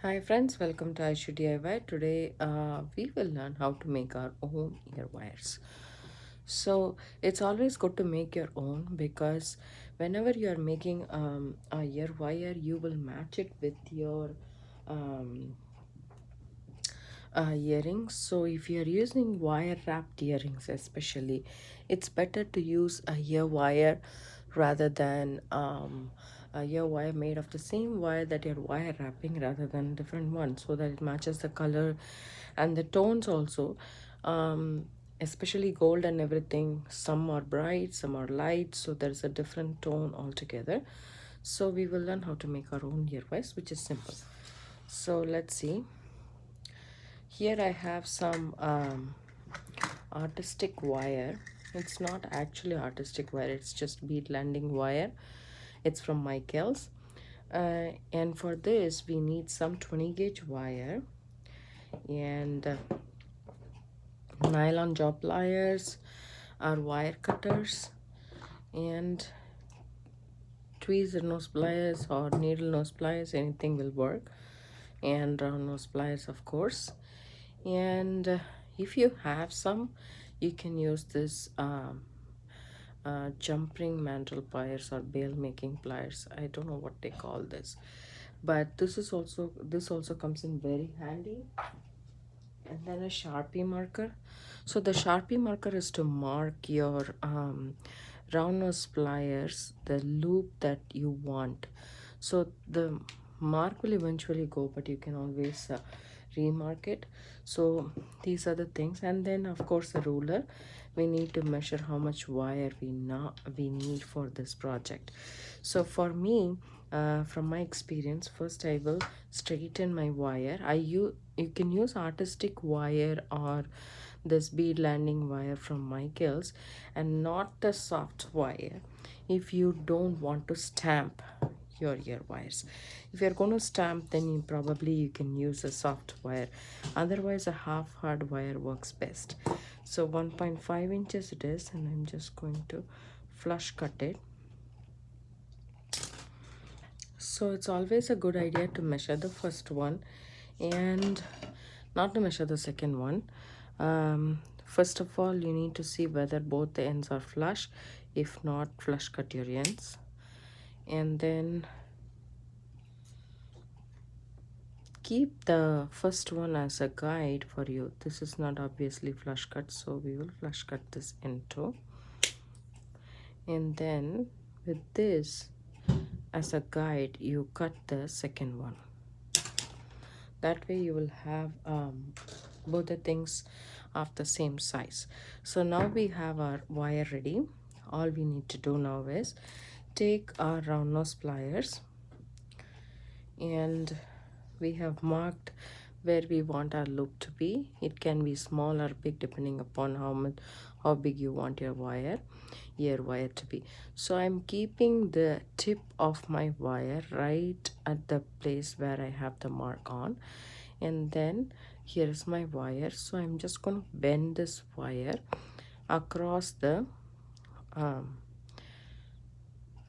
Hi friends, welcome to Aishudiy. Today we will learn how to make our own ear wires. So it's always good to make your own because whenever you are making a ear wire, you will match it with your um, earrings. So if you are using wire wrapped earrings especially, it's better to use a ear wire rather than a ear wire made of the same wire that you're wire wrapping rather than different one, so that it matches the color and the tones also. Especially gold and everything, some are bright, some are light, so there's a different tone altogether. So we will learn how to make our own ear wires, which is simple. So let's see. Here I have some artistic wire. It's not actually artistic wire, it's just bead landing wire. It's from Michaels. And for this we need some 20 gauge wire and nylon jaw pliers, our wire cutters, and tweezer nose pliers or needle nose pliers, anything will work, and round nose pliers of course. And if you have some, you can use this jumping mandrel pliers or bail making pliers. I don't know what they call this, but this also comes in very handy. And then a Sharpie marker. So the Sharpie marker is to mark your round nose pliers, the loop that you want. So the mark will eventually go, but you can always remark it. So these are the things. And then of course a ruler. We need to measure how much wire we need for this project. So for me, from my experience, first I will straighten my wire. You can use artistic wire or this bead landing wire from Michaels, and not the soft wire if you don't want to stamp your ear wires. If you're going to stamp, then you can use a soft wire. Otherwise a half hard wire works best. So 1.5 inches it is, and I'm just going to flush cut it. So it's always a good idea to measure the first one and not to measure the second one. First of all, you need to see whether both the ends are flush. If not, flush cut your ends. And then keep the first one as a guide for you. This is not obviously flush cut, so we will flush cut this into. And then with this as a guide, you cut the second one. That way you will have both the things of the same size. So now we have our wire ready. All we need to do now is take our round nose pliers, and we have marked where we want our loop to be. It can be small or big depending upon how big you want your ear wire to be. So I'm keeping the tip of my wire right at the place where I have the mark on, and then here is my wire. So I'm just going to bend this wire across the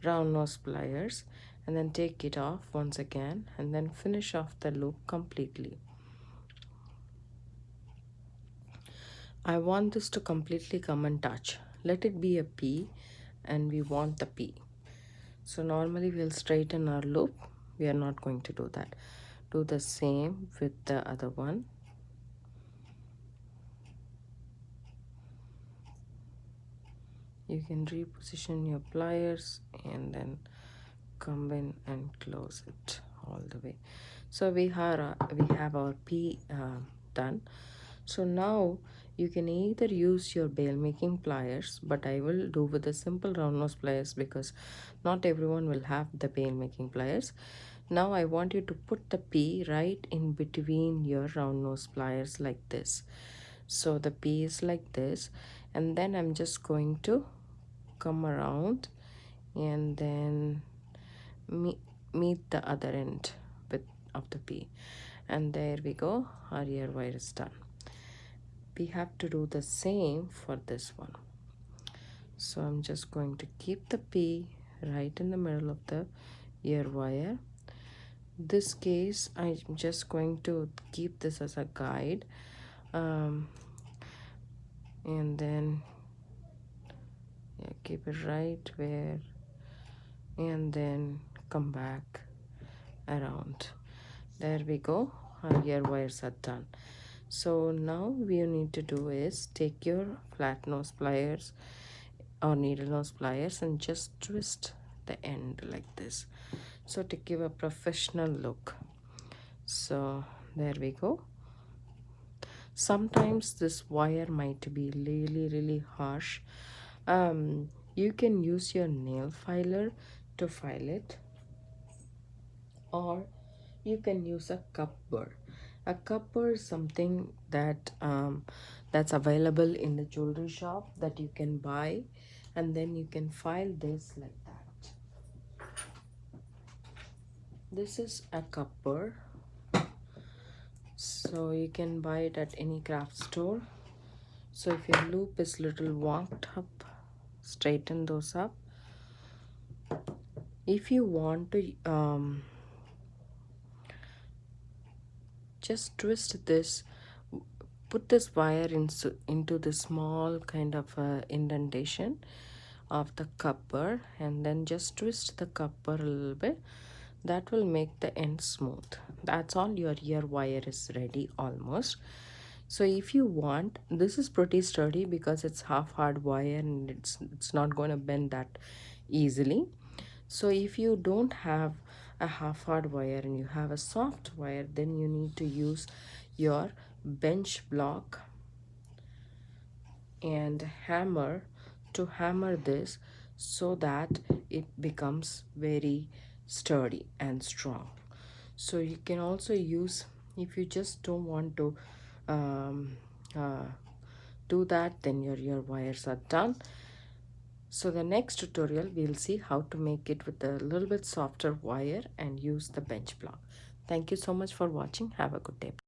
round nose pliers, and then take it off once again, and then finish off the loop completely. I want this to completely come and touch. Let it be a P, and we want the P. So normally we'll straighten our loop. We are not going to do that. Do the same with the other one. You can reposition your pliers and then come in and close it all the way. So we have our P done. So now you can either use your bail making pliers, but I will do with the simple round nose pliers because not everyone will have the bail making pliers. Now I want you to put the P right in between your round nose pliers like this. So the P is like this, and then I'm just going to come around and then meet the other end of the P, and there we go, our ear wire is done. We have to do the same for this one. So I'm just going to keep the P right in the middle of the ear wire, This case, I'm just going to keep this as a guide, um, and then yeah, keep it right where, and then come back around. There we go. Our ear wires are done. So now we need to do is take your flat nose pliers or needle nose pliers and just twist the end like this, so to give a professional look. So there we go. Sometimes this wire might be really harsh. You can use your nail filer to file it, or you can use a cup burr. A cup burr is something that that's available in the jewelry shop that you can buy, and then you can file this like that. This is a cup burr, so you can buy it at any craft store. So if your loop is little wonked up, straighten those up. If you want to just twist this, put this wire into the small kind of indentation of the copper, and then just twist the copper a little bit. That will make the end smooth. That's all. Your ear wire is ready almost. So if you want, this is pretty sturdy because it's half hard wire and it's not going to bend that easily. So if you don't have a half hard wire and you have a soft wire, then you need to use your bench block and hammer to hammer this so that it becomes very sturdy and strong. So you can also use, if you just don't want to um, uh, do that, then your wires are done. So the next tutorial we'll see how to make it with a little bit softer wire and use the bench block. Thank you so much for watching. Have a good day.